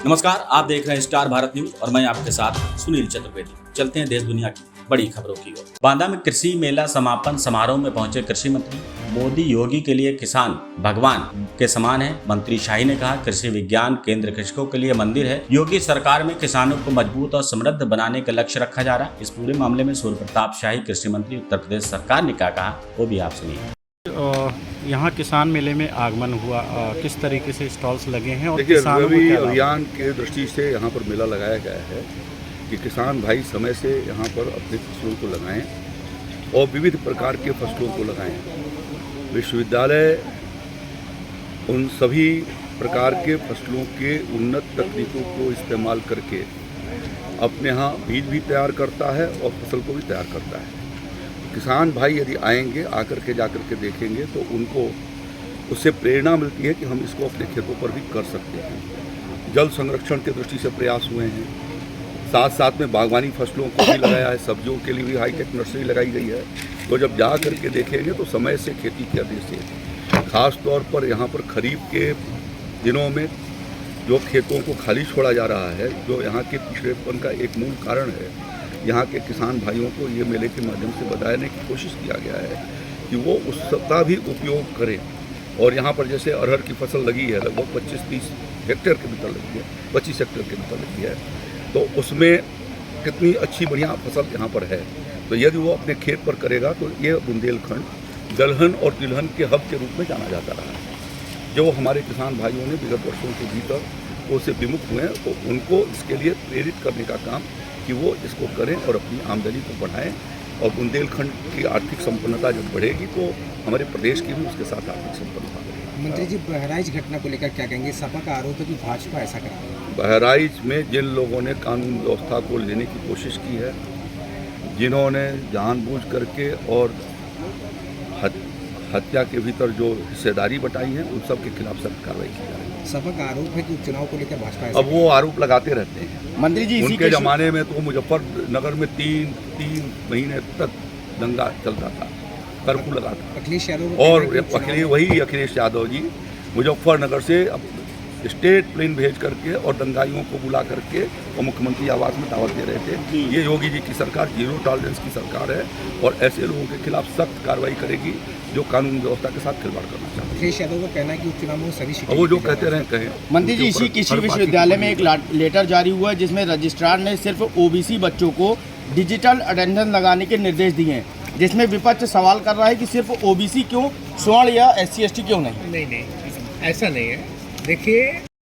नमस्कार, आप देख रहे हैं स्टार भारत न्यूज और मैं आपके साथ सुनील चतुर्वेदी। चलते हैं देश दुनिया की बड़ी खबरों की ओर। बांदा में कृषि मेला समापन समारोह में पहुंचे कृषि मंत्री। मोदी योगी के लिए किसान भगवान के समान है। मंत्री शाही ने कहा, कृषि विज्ञान केंद्र कृषकों के लिए मंदिर है। योगी सरकार में किसानों को मजबूत और समृद्ध बनाने का लक्ष्य रखा जा रहा है। इस पूरे मामले में सूर्य प्रताप शाही कृषि मंत्री उत्तर प्रदेश सरकार ने क्या कहा, वो भी आप सुनिए। यहाँ किसान मेले में आगमन हुआ, किस तरीके से स्टॉल्स लगे हैं और देखिए, किसानों को रबी क्या लाभ? अभियान के दृष्टि से यहाँ पर मेला लगाया गया है कि किसान भाई समय से यहाँ पर अपनी फसलों को लगाएं और विविध प्रकार के फसलों को लगाएं। विश्वविद्यालय उन सभी प्रकार के फसलों के उन्नत तकनीकों को इस्तेमाल करके अपने यहाँ बीज भी तैयार करता है और फसल को भी तैयार करता है। किसान भाई यदि आएंगे, आकर के जाकर के देखेंगे तो उनको उससे प्रेरणा मिलती है कि हम इसको अपने खेतों पर भी कर सकते हैं। जल संरक्षण के दृष्टि से प्रयास हुए हैं, साथ साथ में बागवानी फसलों को भी लगाया है, सब्जियों के लिए भी हाईटेक नर्सरी लगाई गई है। तो जब जा कर के देखेंगे तो समय से खेती की उद्देश्य है। खास तौर पर यहाँ पर खरीफ के दिनों में जो खेतों को खाली छोड़ा जा रहा है, जो यहाँ के पिछड़ेपन का एक मूल कारण है, यहाँ के किसान भाइयों को ये मेले के माध्यम से बताने की कोशिश किया गया है कि वो उसका भी उपयोग करें। और यहाँ पर जैसे अरहर की फसल लगी है, लगभग 25-30 हेक्टेयर के भीतर लगी है, 25 हेक्टेयर के भीतर लगी है, तो उसमें कितनी अच्छी बढ़िया फसल यहाँ पर है। तो यदि वो अपने खेत पर करेगा तो ये बुंदेलखंड दलहन और तिलहन के हब के रूप में जाना जाता रहा है। जो हमारे किसान भाइयों ने विगत वर्षों के भीतर उससे विमुख हुए हैं, तो उनको इसके लिए प्रेरित करने का काम कि वो इसको करें और अपनी आमदनी को बढ़ाएं। और बुंदेलखंड की आर्थिक संपन्नता जब बढ़ेगी तो हमारे प्रदेश की भी उसके साथ आर्थिक संपन्नता बढ़ेगी। मंत्री जी, बहराइच घटना को लेकर क्या कहेंगे? सपा का आरोप है कि भाजपा ऐसा करा रही है। बहराइच में जिन लोगों ने कानून व्यवस्था को लेने की कोशिश की है, जिन्होंने जानबूझ करके और हत्या के भीतर जो हिस्सेदारी बटाई है, उन सब के खिलाफ सख्त कार्रवाई की जा रही है। सपा का आरोप है कि उपचुनाव को लेकर भाजपा ऐसा अब वो आरोप लगाते रहते हैं। मंत्री जी, उनके ज़माने में तो मुजफ्फरनगर में तीन महीने तक दंगा चलता था, कर्फ्यू लगा था। अखिलेश यादव और वही अखिलेश यादव जी मुजफ्फरनगर से स्टेट प्लेन भेज करके और दंगाइयों को बुला करके और मुख्यमंत्री आवास में दावत दे रहे थे। ये योगी जी की सरकार जीरो टॉलरेंस की सरकार है और ऐसे लोगों के खिलाफ सख्त कार्रवाई करेगी जो कानून व्यवस्था के साथ खिलवाड़ करना चाहते हैं। अखिलेश यादव का कहना है कि उपचुनाव में सभी सीटें वो जो कहते रहे कहें। मंत्री जी, इसी कृषि विश्वविद्यालय में एक लेटर जारी हुआ है जिसमें रजिस्ट्रार ने सिर्फ ओबीसी बच्चों को डिजिटल अटेंडेंस लगाने के निर्देश दिए हैं, जिसमें विपक्ष सवाल कर रहा है कि सिर्फ ओबीसी क्यों, स्वर्ण या SC ST क्यों नहीं? नहीं, ऐसा नहीं है। देखिए,